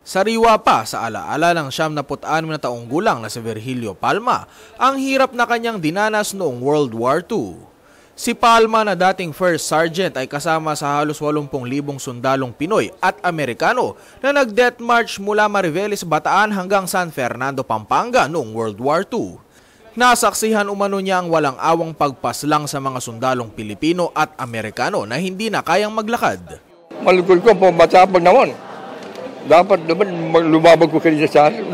Sariwa pa sa alaala ng 76 na taong gulang na si Virgilio Palma ang hirap na kanyang dinanas noong World War II. Si Palma na dating First Sergeant ay kasama sa halos 80,000 sundalong Pinoy at Amerikano na nag-death march mula Mariveles, Bataan hanggang San Fernando, Pampanga noong World War II. Nasaksihan umano niya ang walang awang pagpaslang sa mga sundalong Pilipino at Amerikano na hindi na kayang maglakad. Malugod ko po, matapag naman. Dapat naman lumabag ko kanina sa akin.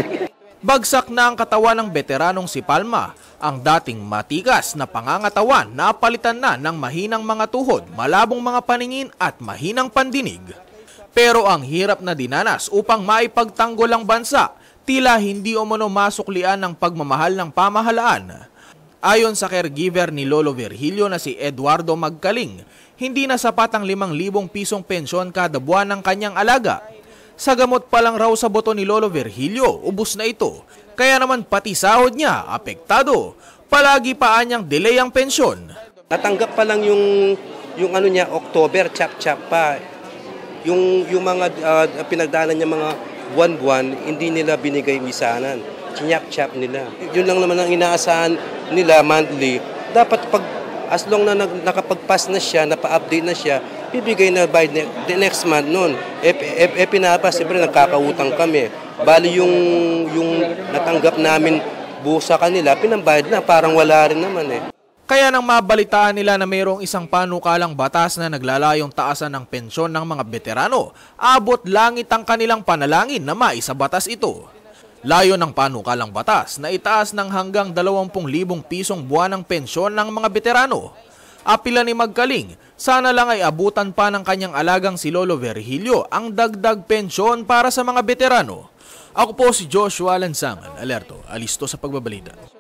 Bagsak na ang katawan ng veteranong si Palma. Ang dating matigas na pangangatawan napalitan na ng mahinang mga tuhod, malabong mga paningin at mahinang pandinig. Pero ang hirap na dinanas upang maipagtanggol ang bansa, tila hindi umano masuklian ng pagmamahal ng pamahalaan. Ayon sa caregiver ni Lolo Virgilio na si Eduardo Magkaling, hindi na sapat ang 5,000 pisong pensyon kada buwan ng kanyang alaga. Sa gamot pa lang raw sa buto ni Lolo Virgilio, ubos na ito. Kaya naman pati sahod niya, apektado. Palagi pa anyang delay ang pensyon. Natanggap pa lang yung ano niya, October, chap-chap pa. Yung mga pinagdaanan niya mga buwan-buwan, hindi nila binigay misanan. Chinyap-chap nila. Yun lang naman ang inaasahan nila monthly. Dapat as long na nakapag-pass na siya, napa-update na siya, bibigay na by the next month noon. Pinapa, siyempre nagkakautang kami. Bali yung natanggap namin buo sa kanila, pinambayad na, parang wala rin naman eh. Kaya nang mabalitaan nila na mayroong isang panukalang batas na naglalayong taasan ng pensyon ng mga veterano, abot langit ang kanilang panalangin na maisabatas ito. Layo ng panukalang batas na itaas ng hanggang 20,000 pisong buwan ng pensyon ng mga veterano. Apila ni Magkaling, sana lang ay abutan pa ng kanyang alagang si Lolo Virgilio ang dagdag pensyon para sa mga veterano. Ako po si Joshua Lansangan, alerto, alisto sa pagbabalita.